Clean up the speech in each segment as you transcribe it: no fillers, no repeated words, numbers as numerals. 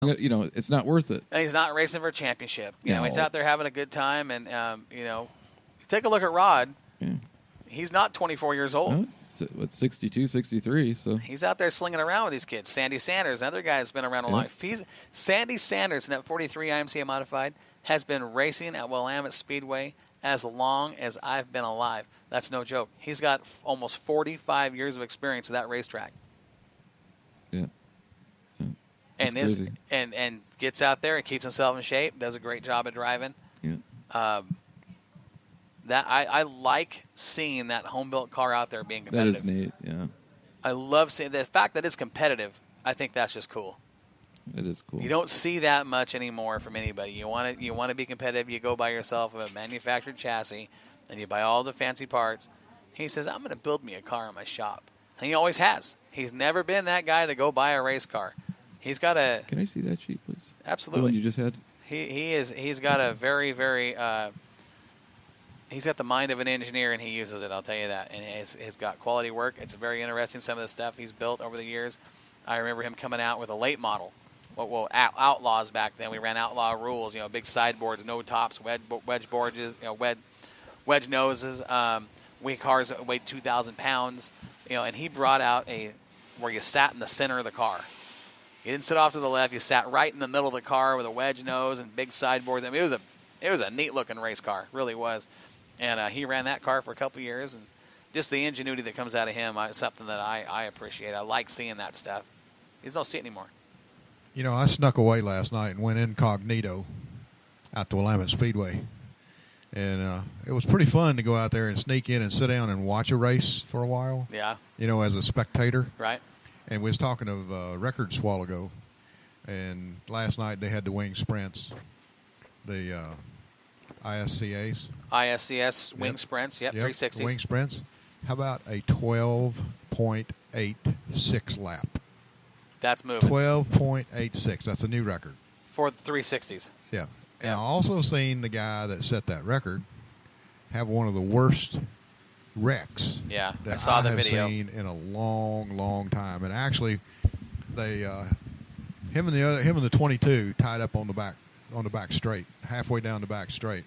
It's not worth it. And he's not racing for a championship. He's out there having a good time. And, take a look at Rod. Yeah. He's not 24 years old. No, 62, 63. So he's out there slinging around with these kids. Sandy Sanders, another guy that's been around a lot. Sandy Sanders in that 43 IMCA Modified has been racing at Willamette Speedway as long as I've been alive. That's no joke. He's got almost 45 years of experience at that racetrack. Yeah. And gets out there and keeps himself in shape. Does a great job of driving. Yeah. That I like seeing that home built car out there being competitive. That is neat. Yeah. I love seeing the fact that it's competitive. I think that's just cool. It is cool. You don't see that much anymore from anybody. You want to be competitive. You go buy yourself a manufactured chassis, and you buy all the fancy parts. He says, "I'm going to build me a car in my shop," and he always has. He's never been that guy to go buy a race car. He's got a. Can I see that sheet, please? Absolutely. The one you just had. He's got a very, very. He's got the mind of an engineer, and he uses it. I'll tell you that. And he's got quality work. It's very interesting. Some of the stuff he's built over the years. I remember him coming out with a late model. Well, Outlaws back then. We ran Outlaw rules. Big sideboards, no tops, wedge boards, wedge noses. Cars that weighed 2,000 pounds. And he brought out where you sat in the center of the car. You didn't sit off to the left. You sat right in the middle of the car with a wedge nose and big sideboards. I mean, it was a neat looking race car. It really was. And he ran that car for a couple of years, and just the ingenuity that comes out of him is something that I appreciate. I like seeing that stuff. You just don't see it anymore. I snuck away last night and went incognito out to Willamette Speedway. And it was pretty fun to go out there and sneak in and sit down and watch a race for a while. Yeah. As a spectator. Right. And we was talking of records a while ago. And last night they had the wing sprints. The ISCAs. ISCS wing sprints, 360s. Wing sprints. How about a 12.86 lap? That's moving. 12.86. That's a new record. For the 360s. Yeah. And I also seen the guy that set that record have one of the worst wrecks that I saw the have video. seen in a long, long time. And actually, they him and the 22 tied up on the back straight, halfway down the back straight.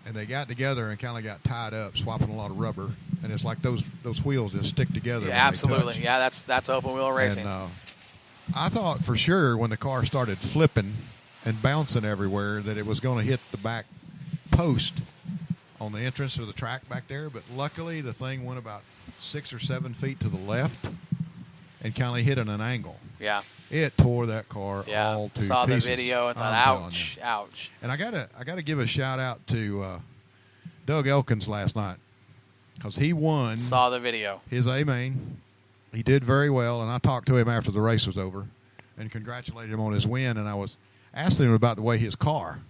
And they got together and kind of got tied up, swapping a lot of rubber. And it's like those wheels just stick together. Yeah, absolutely. Yeah, that's open wheel racing. And I thought for sure when the car started flipping and bouncing everywhere that it was going to hit the back post on the entrance of the track back there. But luckily the thing went about 6 or 7 feet to the left and kind of hit at an angle. Yeah. It tore that car all to pieces. Saw the video and thought, ouch. And I gotta give a shout out to Doug Elkins last night because he won. Saw the video. His A-main. He did very well, and I talked to him after the race was over and congratulated him on his win. And I was asking him about the way his car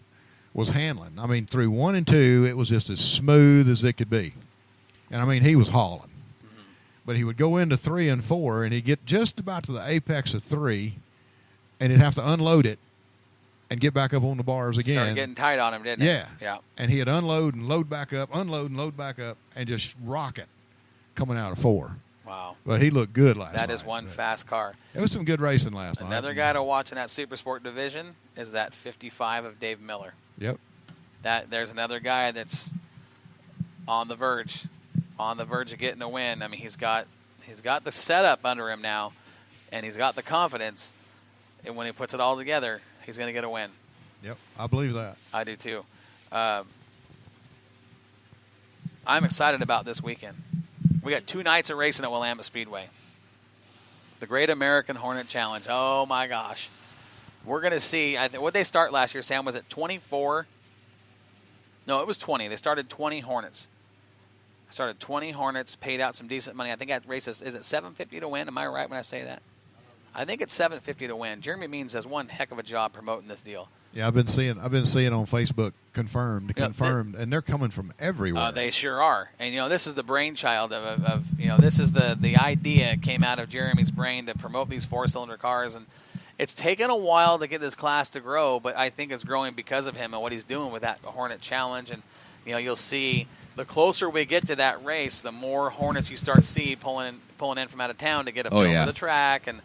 was handling. I mean, through 1 and 2, it was just as smooth as it could be. And I mean, he was hauling. But he would go into 3 and 4, and he'd get just about to the apex of 3, and he'd have to unload it and get back up on the bars again. Started getting tight on him, didn't it? Yeah. And he'd unload and load back up, unload and load back up, and just rock it coming out of 4. Wow. But he looked good last night. That is one fast car. It was some good racing last night. Another guy to watch in that Super Sport division is that 55 of Dave Miller. Yep. There's another guy that's on the verge of getting a win. I mean, he's got the setup under him now, and he's got the confidence. And when he puts it all together, he's going to get a win. Yep, I believe that. I do too. I'm excited about this weekend. We got 2 nights of racing at Willamette Speedway. The Great American Hornet Challenge. Oh my gosh, we're going to see. What they start last year, Sam? Was it 24? No, it was 20. They started 20 Hornets. Started 20 Hornets, paid out some decent money. I think that race is it $750 to win? Am I right when I say that? I think it's $750 to win. Jeremy Means does one heck of a job promoting this deal. Yeah, I've been seeing on Facebook confirmed, and they're coming from everywhere. They sure are. And this is the brainchild of this is the idea came out of Jeremy's brain to promote these 4-cylinder cars, and it's taken a while to get this class to grow, but I think it's growing because of him and what he's doing with that Hornet Challenge. And you'll see. The closer we get to that race, the more Hornets you start to see pulling in from out of town to get up over the track. And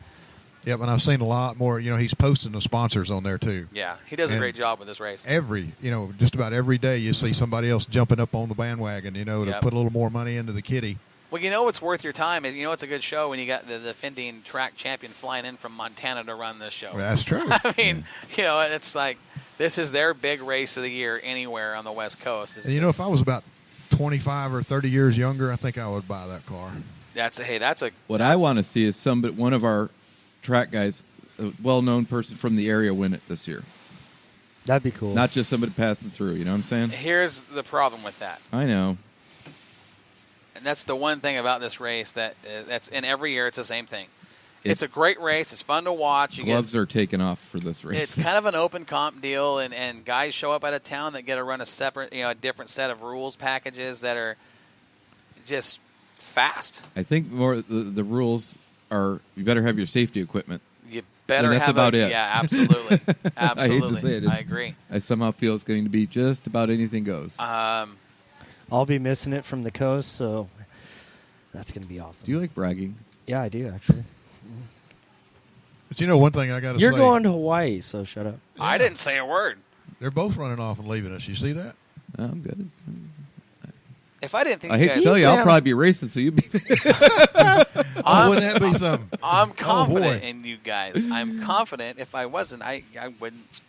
Yep, and I've seen a lot more. He's posting the sponsors on there too. Yeah, he does a great job with this race. Just about every day you see somebody else jumping up on the bandwagon, to put a little more money into the kitty. Well, what's worth your time is, it's a good show when you got the defending track champion flying in from Montana to run this show. Well, that's true. I mean, it's like this is their big race of the year anywhere on the West Coast. And if I was about 25 or 30 years younger, I think I would buy that car. What I want to see is one of our track guys, a well-known person from the area, win it this year. That'd be cool. Not just somebody passing through. You know what I'm saying? Here's the problem with that. I know. And that's the one thing about this race that's in every year. It's the same thing. It's a great race. It's fun to watch. Gloves are taken off for this race. It's kind of an open comp deal, and guys show up out of town that get to run a separate, a different set of rules packages that are just fast. I think more the rules are you better have your safety equipment. You better that's have about it. Yeah, absolutely. Absolutely. I hate to say it. I agree. I somehow feel it's going to be just about anything goes. I'll be missing it from the coast, so that's going to be awesome. Do you like bragging? Yeah, I do, actually. But one thing I got to say. You're going to Hawaii, so shut up. Yeah. I didn't say a word. They're both running off and leaving us. You see that? I'm good. If I didn't think I hate to tell you, I'll probably be racing, so you'd be. Wouldn't that be something? I'm confident in you guys. I'm confident. If I wasn't, I wouldn't.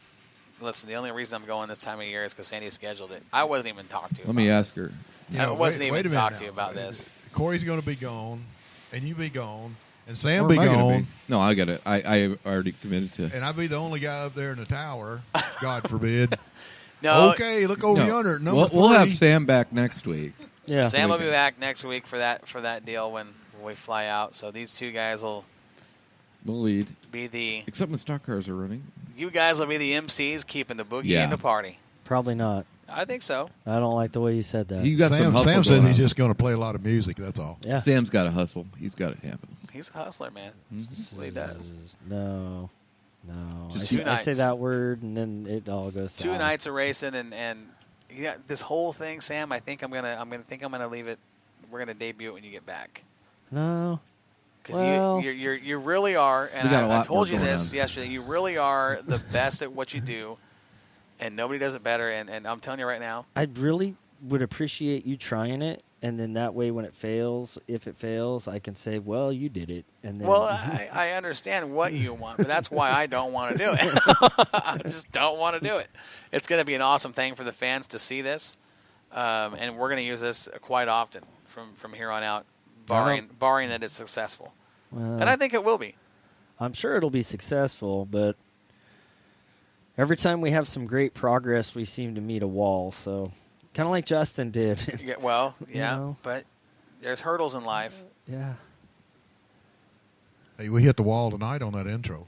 Listen, the only reason I'm going this time of year is because Sandy scheduled it. I wasn't even talked to you. Let me ask her. I wasn't even talked to you about this. Corey's going to be gone, and you be gone, and Sam Where be am I gonna gone. be? No, I got it. I already committed to. And I'd be the only guy up there in the tower. God forbid. No. Okay, look over yonder. We'll have Sam back next week. Yeah. Sam will be back next week for that deal when we fly out. So these two guys will lead. Be the except when stock cars are running. You guys will be the MCs keeping the boogie in the party. Probably not. I think so. I don't like the way you said that. You got Sam said he's just going to play a lot of music. That's all. Yeah. Sam's got to hustle. He's got it happen. He's a hustler, man. That's what he does. No. Just I say that word and then it all goes south. 2 nights of racing and this whole thing, Sam. I think I'm gonna leave it. We're gonna debut it when you get back. No. Because you really are, and I told you this yesterday. You really are the best at what you do, and nobody does it better. And I'm telling you right now, I really would appreciate you trying it, and then that way, when if it fails, I can say, "Well, you did it." And then, I understand what you want, but that's why I don't want to do it. I just don't want to do it. It's going to be an awesome thing for the fans to see this, and we're going to use this quite often from here on out. Barring that it's successful. Well, and I think it will be. I'm sure it'll be successful, but every time we have some great progress, we seem to meet a wall. So kind of like Justin did. But there's hurdles in life. Yeah. Hey, we hit the wall tonight on that intro.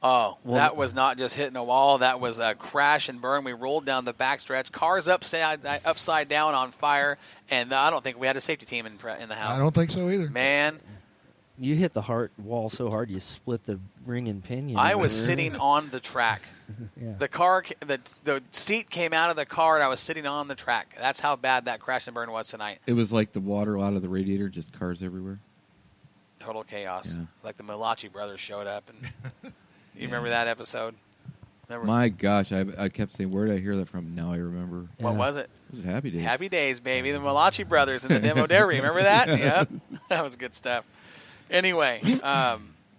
Oh, that was not just hitting a wall. That was a crash and burn. We rolled down the backstretch. Cars upside down on fire. And I don't think we had a safety team in the house. I don't think so either. Man. You hit the wall so hard you split the ring and pinion. I was sitting on the track. Yeah. The seat came out of the car, and I was sitting on the track. That's how bad that crash and burn was tonight. It was like the water out of the radiator, just cars everywhere. Total chaos. Yeah. Like the Malachi brothers showed up. And you remember that episode? My gosh, I kept saying, where did I hear that from? Now I remember. Yeah. What was it? It was Happy Days. Happy Days, baby. The Malachi brothers in the demo dairy. Remember that? Yeah. That was good stuff. Anyway,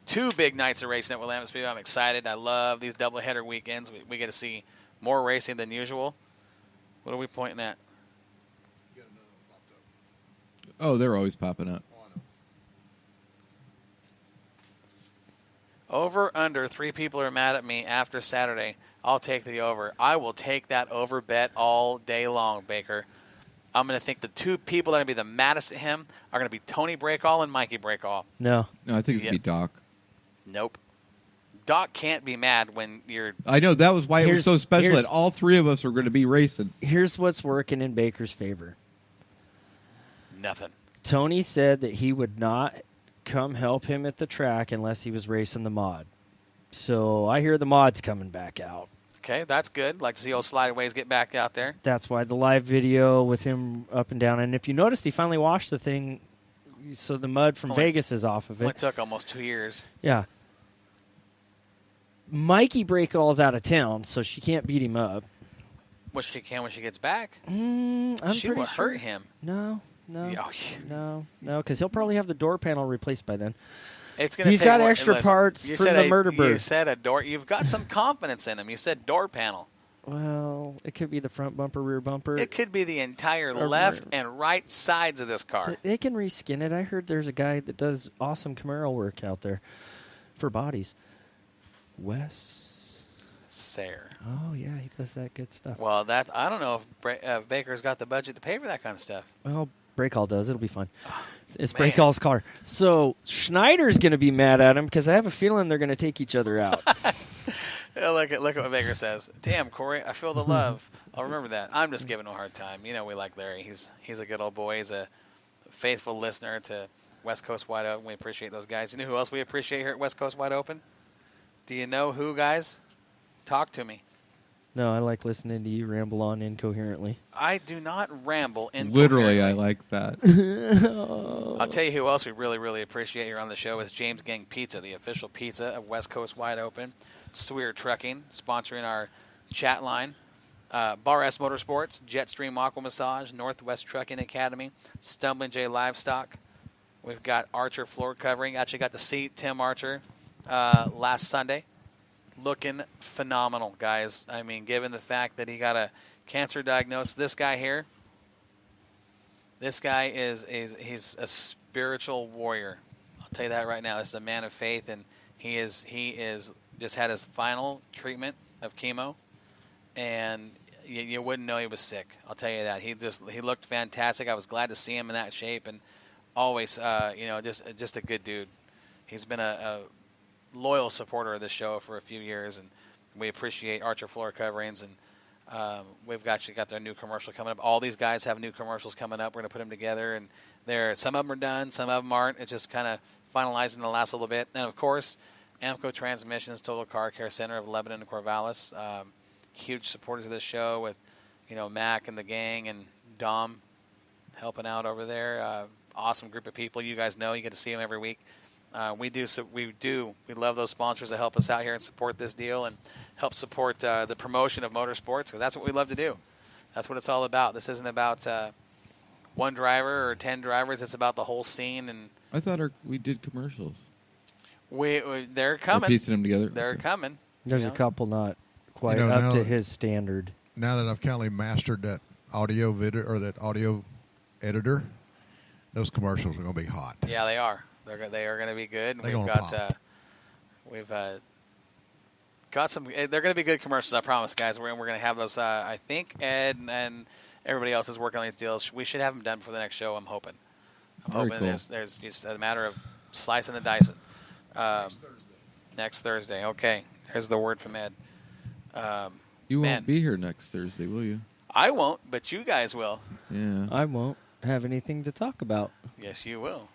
2 big nights of racing at Willamette Speedway. I'm excited. I love these doubleheader weekends. We get to see more racing than usual. What are we pointing at? Oh, they're always popping up. Over, under. 3 people are mad at me after Saturday. I'll take the over. I will take that over bet all day long, Baker. I'm going to think the 2 people that are going to be the maddest at him are going to be Tony Breakall and Mikey Breakall. No, I think it's going to be Doc. Nope. Doc can't be mad when you're... I know. That was why it was so special that all 3 of us are going to be racing. Here's what's working in Baker's favor. Nothing. Tony said that he would not come help him at the track unless he was racing the mod. So I hear the mod's coming back out. Okay, that's good. Like to see old Slideways get back out there. That's why the live video with him up and down. And if you noticed, he finally washed the thing, so the mud from Vegas is off of it. It took almost 2 years. Yeah. Mikey Breakall's out of town, so she can't beat him up. Which she can when she gets back. I'm she pretty will sure. hurt him. No, Yeah. because he'll probably have the door panel replaced by then. It's gonna. He's take got more, extra listen, parts you from said the murder bird. You said a door. You've got some confidence in him. You said door panel. Well, it could be the front bumper, rear bumper. It could be the entire Or left rear. and right sides of this car. They can reskin it. I heard there's a guy that does awesome Camaro work out there for bodies. Wes Sayre. Oh, yeah, he does that good stuff. Well, that's. I don't know if Baker's got the budget to pay for that kind of stuff. Well, Breakall does. It'll be fun. It's man. Breakall's car. So Schneider's going to be mad at him because I have a feeling they're going to take each other out. Yeah, look at what Baker says. Damn, Corey, I feel the love. I'll remember that. I'm just giving him a hard time. You know, we like Larry. He's a good old boy. He's a faithful listener to West Coast Wide Open. We appreciate those guys. You know who else we appreciate here at West Coast Wide Open? Do you know who, guys? Talk to me. No, I like listening to you ramble on incoherently. I do not ramble incoherently. Literally, I like that. I'll tell you who else we really, really appreciate here on the show is James Gang Pizza, the official pizza of West Coast Wide Open. Swear Trucking, sponsoring our chat line. Bar S Motorsports, Jetstream Aqua Massage, Northwest Trucking Academy, Stumbling J Livestock. We've got Archer Floor Covering. Actually got to see Tim Archer last Sunday. Looking phenomenal, guys. I mean, given the fact that he got a cancer diagnosis, this guy here, he's a spiritual warrior. I'll tell you that right now. This is a man of faith, and he is just had his final treatment of chemo, and you wouldn't know he was sick. I'll tell you that. He looked fantastic. I was glad to see him in that shape, and always, just a good dude. He's been a loyal supporter of this show for a few years, and we appreciate Archer Floor Coverings, and we've actually got their new commercial coming up. All these guys have new commercials coming up. We're going to put them together, and some of them are done, some of them aren't. It's just kind of finalizing the last little bit. And, of course, Amco Transmissions, Total Car Care Center of Lebanon and Corvallis, huge supporters of this show with, Mac and the gang and Dom helping out over there. Awesome group of people. You guys know. You get to see them every week. We love those sponsors that help us out here and support this deal and help support the promotion of motorsports, because that's what we love to do. That's what it's all about. This isn't about one driver or 10 drivers. It's about the whole scene. And I thought we did commercials. They're coming. We're piecing them together. They're coming. There's a couple not quite up to his standard. Now that I've kind of mastered that audio video or that audio editor, those commercials are going to be hot. Yeah, they are. They are going to be good. They're going to pop. We've got some. They're going to be good commercials. I promise, guys. We're going to have those. I think Ed and everybody else is working on these deals. We should have them done before the next show. I'm hoping. Cool. There's just a matter of slicing and dicing. Next Thursday. Okay. There's the word from Ed. You won't be here next Thursday, will you? I won't, but you guys will. Yeah. I won't have anything to talk about. Yes, you will.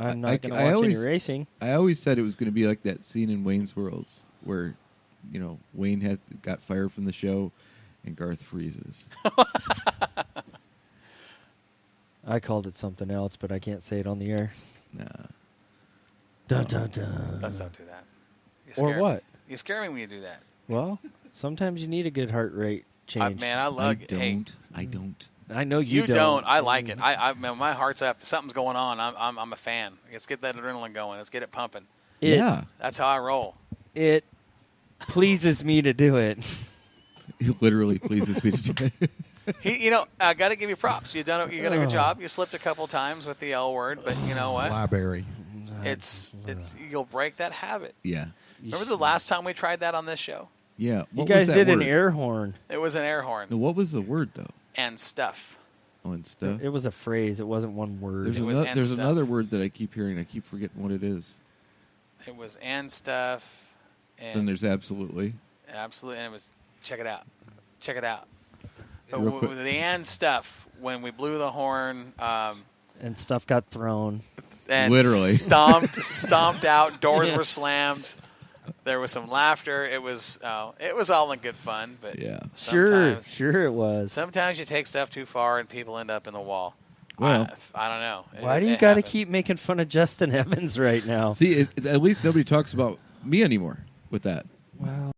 I'm not going to watch any racing. I always said it was going to be like that scene in Wayne's World where, Wayne got fired from the show and Garth freezes. I called it something else, but I can't say it on the air. Nah. Dun, dun, dun. Let's don't do that. Or what? You scare me when you do that. Well, sometimes you need a good heart rate change. Man, I love it. I don't. I know You don't. don't. I like it. Man, my heart's up. Something's going on. I'm a fan. Let's get that adrenaline going. Let's get it pumping. Yeah. That's how I roll. It pleases me to do it. It literally pleases me to do it. I got to give you props. You done a good job. You slipped a couple times with the L word, but you know what? Library. It's you'll break that habit. Yeah. Remember the last time we tried that on this show? Yeah. You guys did an air horn. It was an air horn. No, what was the word though? And stuff. Oh, and stuff. It was a phrase. It wasn't one word. There's another word that I keep hearing. I keep forgetting what it is. It was and stuff. And then there's absolutely. Absolutely, and it was check it out. Check it out. Real quick. The and stuff when we blew the horn. And stuff got thrown. And literally stomped out. Doors were slammed. There was some laughter. It was all in good fun, but yeah, sure it was. Sometimes you take stuff too far and people end up in the wall. Well, I don't know. Why do you got to keep making fun of Justin Evans right now? See, at least nobody talks about me anymore with that. Well.